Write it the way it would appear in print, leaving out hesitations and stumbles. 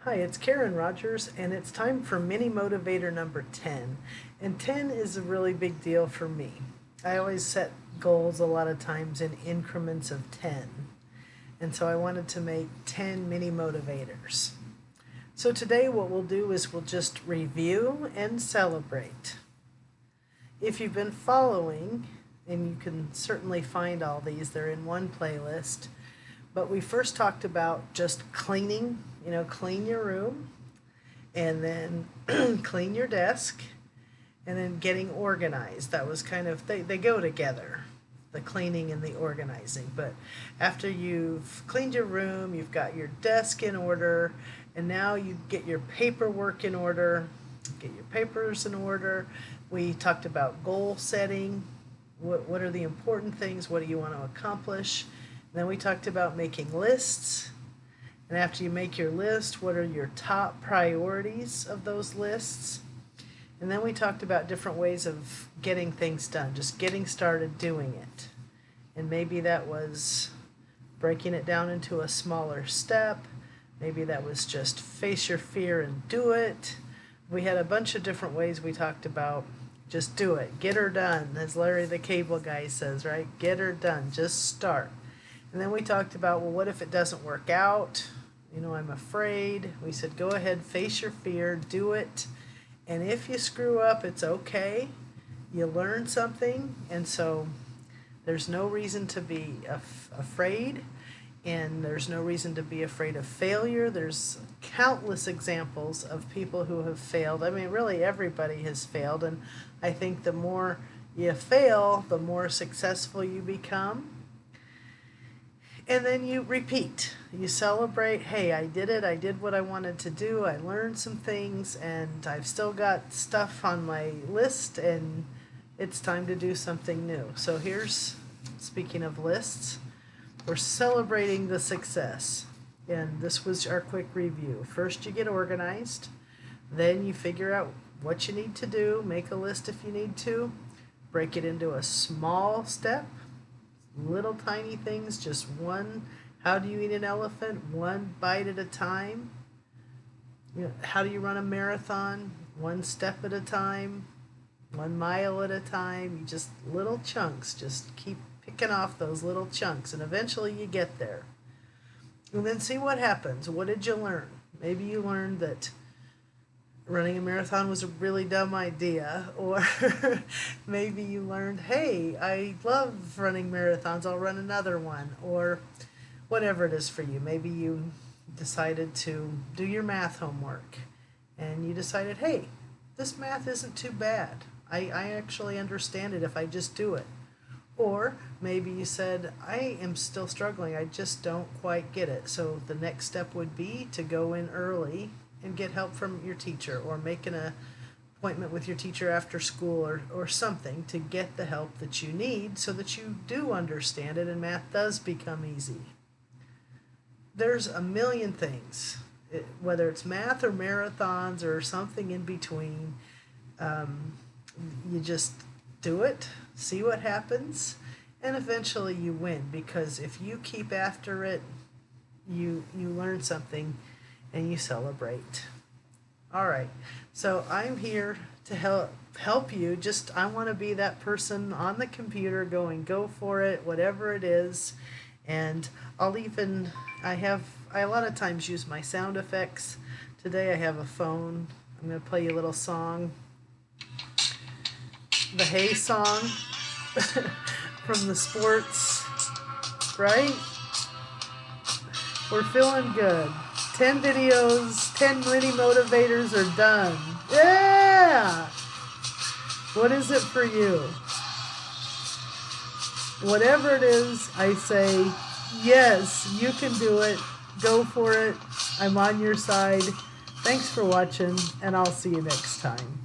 Hi, it's Karen Rogers, and it's time for Mini Motivator number 10. And 10 is a really big deal for me. I always set goals a lot of times in increments of 10. And so I wanted to make 10 mini motivators. So today what we'll do is we'll just review and celebrate. If you've been following, and you can certainly find all these, they're in one playlist. But we first talked about just cleaning, clean your room, and then clean your desk, and then getting organized. That was kind of, they go together, the cleaning and the organizing. But after you've cleaned your room, you've got your desk in order, and now you get your paperwork in order, get your papers in order. We talked about goal setting. What are the important things? What do you want to accomplish? Then we talked about making lists, and after you make your list, what are your top priorities of those lists? And then we talked about different ways of getting things done, just getting started doing it. And maybe that was breaking it down into a smaller step. Maybe that was just face your fear and do it. We had a bunch of different ways we talked about just do it, get her done, as Larry the Cable Guy says, right? Get her done, just start. And then we talked about, well, what if it doesn't work out? I'm afraid. We said, go ahead, face your fear, do it. And if you screw up, it's okay. You learn something. And so there's no reason to be afraid. And there's no reason to be afraid of failure. There's countless examples of people who have failed. I mean, really everybody has failed. And I think the more you fail, the more successful you become. And then you repeat. You celebrate, hey, I did it. I did what I wanted to do. I learned some things, and I've still got stuff on my list, and it's time to do something new. So here's, speaking of lists, we're celebrating the success. And this was our quick review. First, you get organized. Then you figure out what you need to do. Make a list if you need to. Break it into a small step. Little tiny things, just one. How do you eat an elephant? One bite at a time. How do you run a marathon? One step at a time, 1 mile at a time. You just little chunks, just keep picking off those little chunks, and eventually you get there. And then see what happens. What did you learn? Maybe you learned that running a marathon was a really dumb idea, or maybe you learned, hey, I love running marathons, I'll run another one, or whatever it is for you. Maybe you decided to do your math homework, and you decided, hey, this math isn't too bad. I actually understand it if I just do it. Or maybe you said, I am still struggling, I just don't quite get it. So the next step would be to go in early and get help from your teacher, or make an appointment with your teacher after school, or something to get the help that you need so that you do understand it and math does become easy. There's a million things, whether it's math or marathons or something in between. You just do it, see what happens, and eventually you win, because if you keep after it, you learn something and you celebrate. All right, so I'm here to help you. I want to be that person on the computer going, go for it, whatever it is. And I a lot of times use my sound effects. Today I have a phone. I'm going to play you a little song. The Hay song from the sports, right? We're feeling good. 10 videos, 10 mini motivators are done. Yeah! What is it for you? Whatever it is, I say, yes, you can do it. Go for it. I'm on your side. Thanks for watching, and I'll see you next time.